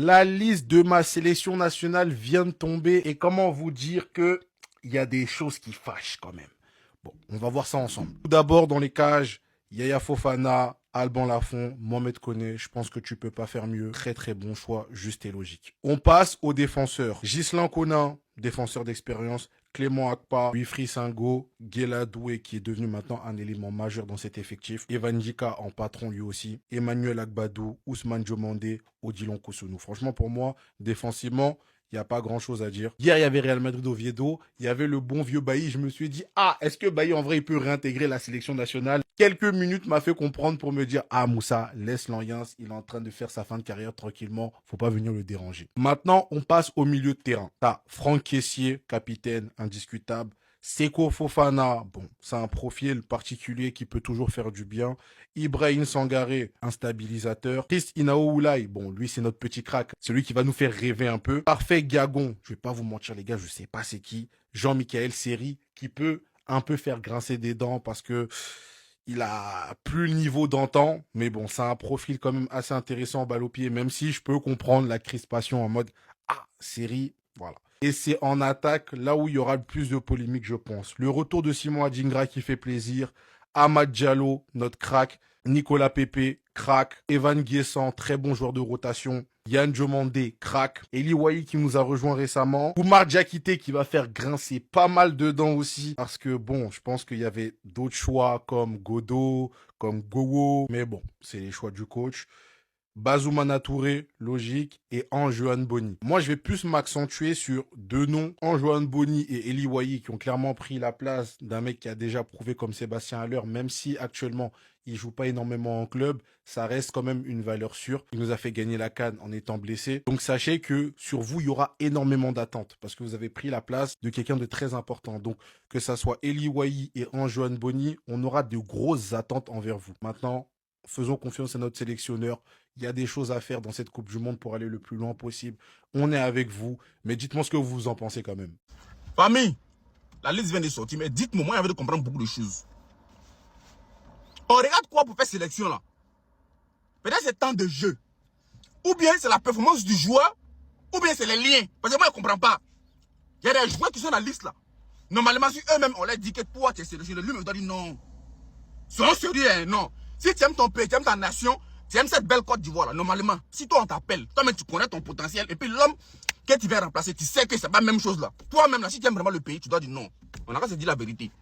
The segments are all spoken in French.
La liste de ma sélection nationale vient de tomber et comment vous dire que il y a des choses qui fâchent quand même. Bon, on va voir ça ensemble. Tout d'abord, dans les cages, Yaya Fofana, Alban Lafont, Mohamed Koné. Je pense que tu peux pas faire mieux. Très très bon choix, juste et logique. On passe aux défenseurs. Ghislain Conin, défenseur d'expérience. Clément Akpa, Wilfried Singo, Guela Doué qui est devenu maintenant un élément majeur dans cet effectif. Evan Dika en patron lui aussi. Emmanuel Agbadou, Ousmane Diomandé, Odilon Kosunu. Franchement pour moi, défensivement, il n'y a pas grand chose à dire. Hier, il y avait Real Madrid Oviedo. Il y avait le bon vieux Bailly. Je me suis dit, ah, est-ce que Bailly, en vrai, il peut réintégrer la sélection nationale? Quelques minutes m'a fait comprendre pour me dire, ah, Moussa, laisse l'ambiance. Il est en train de faire sa fin de carrière tranquillement. Faut pas venir le déranger. Maintenant, on passe au milieu de terrain. T'as Franck Kessié, capitaine, indiscutable. Seko Fofana, bon, c'est un profil particulier qui peut toujours faire du bien. Ibrahim Sangaré, un stabilisateur. Chris Inaoulay, bon, lui c'est notre petit crack, celui qui va nous faire rêver un peu. Parfait Gagon, je vais pas vous mentir les gars, je sais pas c'est qui. Jean-Michel Seri, qui peut un peu faire grincer des dents parce que il a plus le niveau d'antan, mais bon, c'est un profil quand même assez intéressant en balle au pied, même si je peux comprendre la crispation en mode ah, Seri, voilà. Et c'est en attaque, là où il y aura le plus de polémique, je pense. Le retour de Simon Adingra qui fait plaisir. Ahmad Diallo, notre crack. Nicolas Pepe, crack. Evan Guessant, très bon joueur de rotation. Yann Diomandé, crack. Eli Wahi qui nous a rejoint récemment. Oumar Diakité qui va faire grincer pas mal de dents aussi. Parce que bon, je pense qu'il y avait d'autres choix comme Godot, comme Gowo. Mais bon, c'est les choix du coach. Bazoumana Touré, logique, et Anjohan Boni. Moi, je vais plus m'accentuer sur deux noms, Anjohan Boni et Eli Wahi, qui ont clairement pris la place d'un mec qui a déjà prouvé comme Sébastien Haller, même si actuellement, il joue pas énormément en club, ça reste quand même une valeur sûre. Il nous a fait gagner la CAN en étant blessé. Donc, sachez que sur vous, il y aura énormément d'attentes, parce que vous avez pris la place de quelqu'un de très important. Donc, que ça soit Eli Wahi et Anjohan Boni, on aura de grosses attentes envers vous. Maintenant, faisons confiance à notre sélectionneur. Il y a des choses à faire dans cette Coupe du Monde pour aller le plus loin possible. On est avec vous, mais dites-moi ce que vous en pensez quand même. Famille, la liste vient de sortir, mais dites-moi, moi, j'ai envie de comprendre beaucoup de choses. On regarde quoi pour faire sélection là? Peut-être c'est temps de jeu. Ou bien c'est la performance du joueur, ou bien c'est les liens. Parce que moi, je ne comprends pas. Il y a des joueurs qui sont dans la liste là. Normalement, si eux-mêmes, on leur dit que toi, tu es sélectionné, lui me doit dire non. Sois sérieux, hein, non. Si tu aimes ton pays, tu aimes ta nation, tu aimes cette belle Côte d'Ivoire là, normalement, si toi on t'appelle, toi-même tu connais ton potentiel, et puis l'homme que tu viens remplacer, tu sais que c'est pas la même chose là. Toi-même là, si tu aimes vraiment le pays, tu dois dire non. On a qu'à se dire la vérité.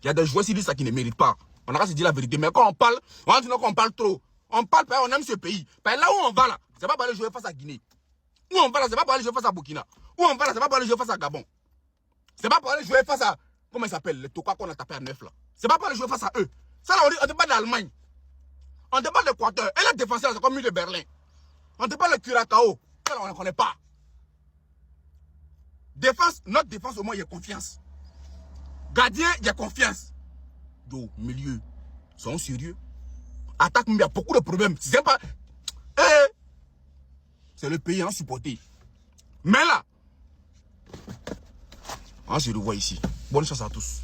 Il y a des joueurs qui disent ça qui ne méritent pas. On a qu'à se dire la vérité. Mais quand on parle, on dit qu'on parle trop. On parle, on aime ce pays. Là où on va là, c'est pas pour aller jouer face à Guinée. Où on va là, c'est pas pour aller jouer face à Burkina. Où on va là, c'est pas pour aller jouer face à Gabon. C'est pas pour aller jouer face à, comment il s'appelle, les Toka qu'on a tapé à 9 là. C'est pas pour aller jouer face à eux. Ça là, on débat d'Allemagne. On débat de l'Équateur. Et les défenseurs, c'est comme lui de Berlin. On débat le Curacao. Ça là, on ne connaît pas. Défense, notre défense au moins, il y a confiance. Gardien, il y a confiance. Do, milieu, sont sérieux. Attaque, il y a beaucoup de problèmes. C'est pas. C'est le pays à supporter. Mais là, on se revoit ici. Bonne chance à tous.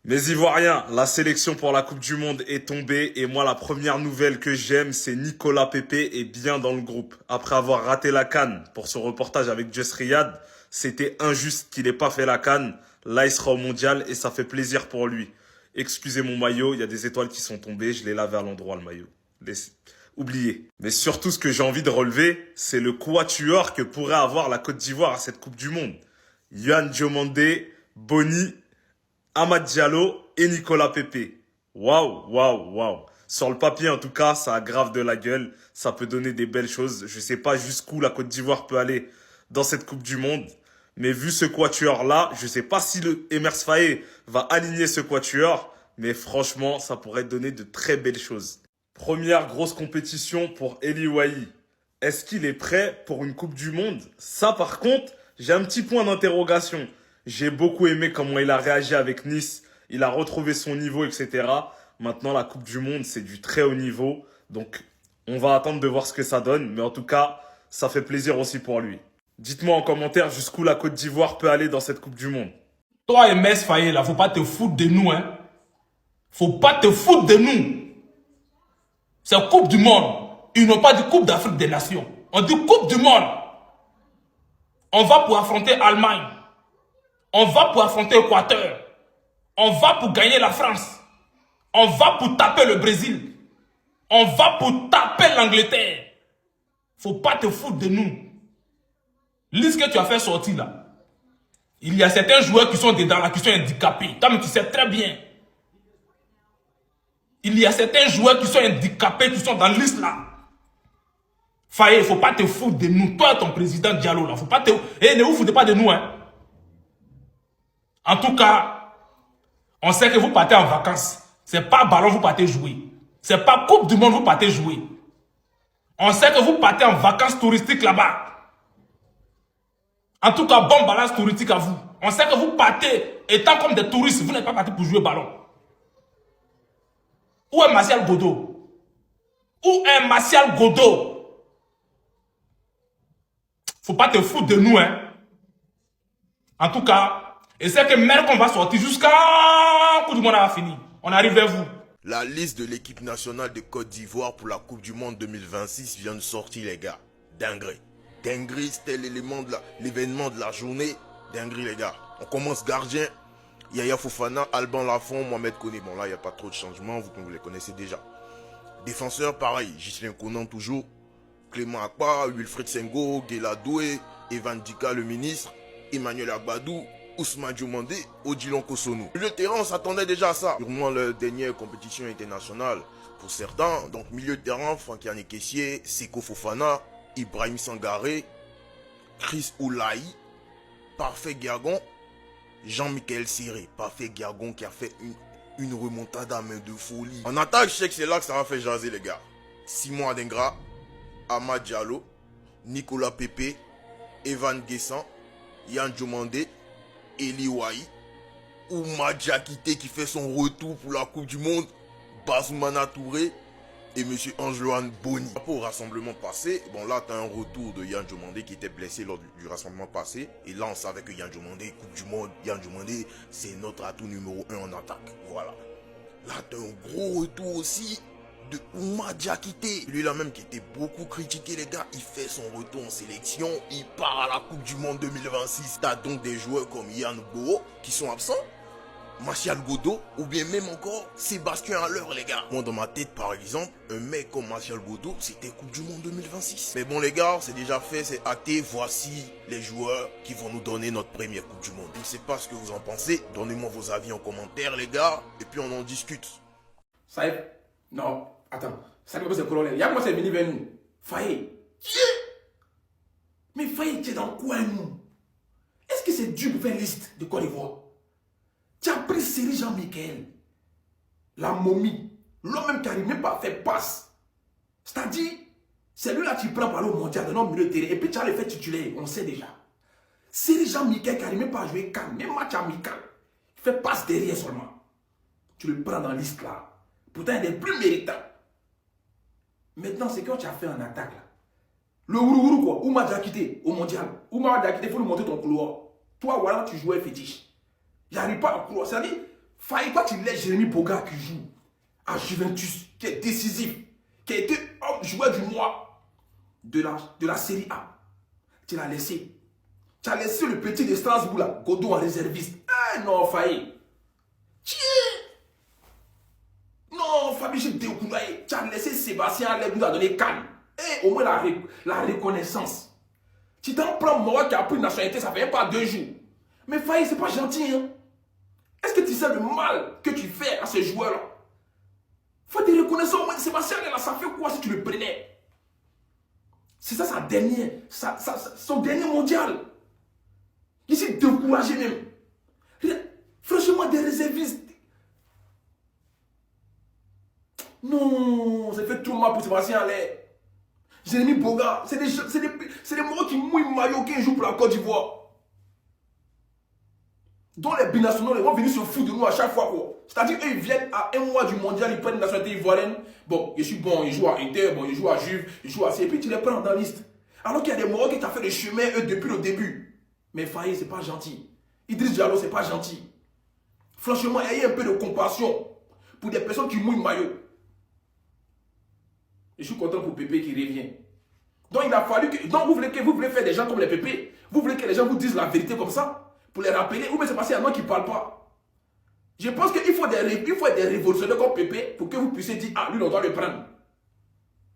Mes Ivoiriens, la sélection pour la Coupe du Monde est tombée et moi la première nouvelle que j'aime c'est Nicolas Pepe est bien dans le groupe. Après avoir raté la CAN pour son reportage avec Just Riyad, c'était injuste qu'il n'ait pas fait la CAN. Là il sera au mondial et ça fait plaisir pour lui. Excusez mon maillot, il y a des étoiles qui sont tombées, je l'ai lavé à l'endroit le maillot. Oubliez. Mais surtout ce que j'ai envie de relever, c'est le quatuor que pourrait avoir la Côte d'Ivoire à cette Coupe du Monde. Yann Diomandé, Boni, Ahmad Diallo et Nicolas Pepe. Waouh, waouh, waouh. Sur le papier, en tout cas, ça a grave de la gueule. Ça peut donner des belles choses. Je sais pas jusqu'où la Côte d'Ivoire peut aller dans cette Coupe du Monde. Mais vu ce quatuor-là, je sais pas si le Emers Faé va aligner ce quatuor. Mais franchement, ça pourrait donner de très belles choses. Première grosse compétition pour Eli Wahi. Est-ce qu'il est prêt pour une Coupe du Monde? Ça, par contre, j'ai un petit point d'interrogation. J'ai beaucoup aimé comment il a réagi avec Nice. Il a retrouvé son niveau, etc. Maintenant, la Coupe du Monde, c'est du très haut niveau. Donc, on va attendre de voir ce que ça donne. Mais en tout cas, ça fait plaisir aussi pour lui. Dites-moi en commentaire jusqu'où la Côte d'Ivoire peut aller dans cette Coupe du Monde. Toi et Mess Faye, là, faut pas te foutre de nous, hein. Faut pas te foutre de nous. C'est Coupe du Monde. Ils n'ont pas de Coupe d'Afrique des Nations. On dit Coupe du Monde. On va pour affronter Allemagne. On va pour affronter Équateur. On va pour gagner la France. On va pour taper le Brésil. On va pour taper l'Angleterre. Faut pas te foutre de nous. Lis ce que tu as fait sortir là. Il y a certains joueurs qui sont dedans là, qui sont handicapés. Toi, mais tu sais très bien. Il y a certains joueurs qui sont handicapés, qui sont dans la liste là. Faye, faut pas te foutre de nous. Toi, ton président Diallo là, faut pas te... Eh, ne vous foutez pas de nous, hein. En tout cas, on sait que vous partez en vacances. C'est pas ballon, vous partez jouer. C'est pas Coupe du Monde, vous partez jouer. On sait que vous partez en vacances touristiques là-bas. En tout cas, bon balance touristique à vous. On sait que vous partez, étant comme des touristes, vous n'êtes pas parti pour jouer ballon. Où est Martial Godot? Où est Martial Godot? Faut pas te foutre de nous, hein. En tout cas, et c'est que Merck, on va sortir jusqu'à Coupe du Monde va finir. On arrive vers vous. La liste de l'équipe nationale de Côte d'Ivoire pour la Coupe du Monde 2026 vient de sortir, les gars. Dinguerie. Dinguerie, c'était l'événement de la journée. Dinguerie, les gars. On commence gardien. Yaya Fofana, Alban Lafont, Mohamed Koné. Bon, là, il n'y a pas trop de changements, vous les connaissez déjà. Défenseur, pareil. Ghislain Conan, toujours. Clément Akpa, Wilfried Sengo, Guela Doué, Evan Dika, le ministre, Emmanuel Agbadou, Ousmane Diomandé, Odilon Kosonou. Le terrain, on s'attendait déjà à ça. Sûrement la dernière compétition internationale pour certains. Donc, milieu de terrain, Francky Anekessié, Seko Fofana, Ibrahim Sangaré, Chris Oulaï, Parfait Gargon, Jean-Michel Siré. Parfait Gargon qui a fait une remontada à main de folie. En attaque, je sais que c'est là que ça va faire jaser, les gars. Simon Adengra, Amad Diallo, Nicolas Pepe, Evan Guessan, Yann Diomandé, Eli Wahi, Ouma Diakité qui fait son retour pour la Coupe du Monde, Bazoumana Touré et M. Angeloan Boni. Pour au rassemblement passé, bon là tu as un retour de Yann Diomandé qui était blessé lors du rassemblement passé. Et là on savait que Yann Diomandé, Coupe du Monde, Yann Diomandé, c'est notre atout numéro 1 en attaque. Voilà. Là tu as un gros retour aussi de Ouma Diakité. Lui là même qui était beaucoup critiqué, les gars, il fait son retour en sélection, il part à la Coupe du Monde 2026. T'as donc des joueurs comme Yann Boho qui sont absents, Martial Godot, ou bien même encore Sébastien Haller, les gars. Moi dans ma tête par exemple, un mec comme Martial Godot, c'était Coupe du Monde 2026. Mais bon les gars, c'est déjà fait, c'est acté, voici les joueurs qui vont nous donner notre première Coupe du Monde. Je ne sais pas ce que vous en pensez, donnez-moi vos avis en commentaire les gars, et puis on en discute. Ça y est. Non. Attends, ça c'est colonel. Il y a comment c'est venu vers nous? Faye. Mais Faye, tu es dans quoi nous? Est-ce que c'est dur pour faire une liste de Côte d'Ivoire? Tu as pris Série Jean-Michel, la momie, l'homme même qui n'arrive même pas à faire passe. C'est-à-dire, c'est lui là qui prend par le mondial de notre milieu de terrain et puis tu as le fait titulaire, on sait déjà. Série Jean-Michel qui n'arrive même pas à jouer calme, même match amical, il fait passe derrière seulement. Tu le prends dans la liste là. Pourtant, il est plus méritant. Maintenant, c'est quand tu as fait en attaque là. Le Ourourou quoi, Ouma Diakité au mondial. Ouma Diakité, il faut lui montrer ton couloir. Toi, voilà, tu jouais fétiche. J'arrive pas à couloir. C'est-à-dire, faille toi, tu laisses Jérémy Boga qui joue à Juventus, qui est décisif, qui a été joueur du mois de la Série A. Tu l'as laissé. Tu as laissé le petit de Strasbourg là, Godot en réserviste. Ah non, faille. Non, Fabi, j'ai découvert. Tu as laissé Sébastien Allais nous a donné calme. Et au moins la reconnaissance. Tu t'en prends moi qui a pris une nationalité, ça fait pas 2 jours. Mais Faye, c'est pas gentil. Hein? Est-ce que tu sais le mal que tu fais à ces joueurs-là? Faut te reconnaître au moins. Sébastien Allais, ça fait quoi si tu le prenais? C'est ça sa dernière, son dernier mondial. Il s'est découragé même. Franchement, des réservistes. Non, ça fait trop mal pour Sébastien Allais. Jérémy Boga, c'est des morts qui mouillent maillot qui jouent pour la Côte d'Ivoire. Dont les binationaux, ils vont venir se foutre de nous à chaque fois. C'est-à-dire qu'ils viennent à 1 mois du mondial, ils prennent une nationalité ivoirienne. Bon, je suis bon, ils jouent à Inter, bon, ils jouent à Juve, ils jouent à C. Et puis tu les prends dans la liste. Alors qu'il y a des morts qui t'ont fait le chemin eux depuis le début. Mais Faye, c'est pas gentil. Idriss Diallo, c'est pas gentil. Franchement, ayez un peu de compassion pour des personnes qui mouillent maillot. Je suis content pour Pépé qui revient. Donc il a fallu que... Donc vous voulez faire des gens comme les pépés. Vous voulez que les gens vous disent la vérité comme ça. Pour les rappeler. Ou bien c'est parce qu'il y en a qui ne parlent pas. Je pense qu'il faut des révolutionnaires comme Pépé pour que vous puissiez dire, ah, lui, on doit le prendre.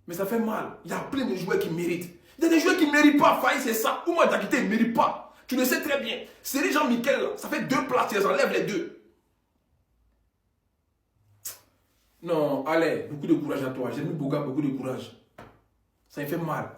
Mais ça fait mal. Il y a plein de joueurs qui méritent. Il y a des joueurs qui ne méritent pas. Faï, c'est ça. Oumar Diakité, il ne mérite pas. Tu le sais très bien. Série Jean-Michel, ça fait 2 places. Tu les enlèves les 2. Non, allez, beaucoup de courage à toi. J'ai mis beaucoup de courage. Ça me fait mal.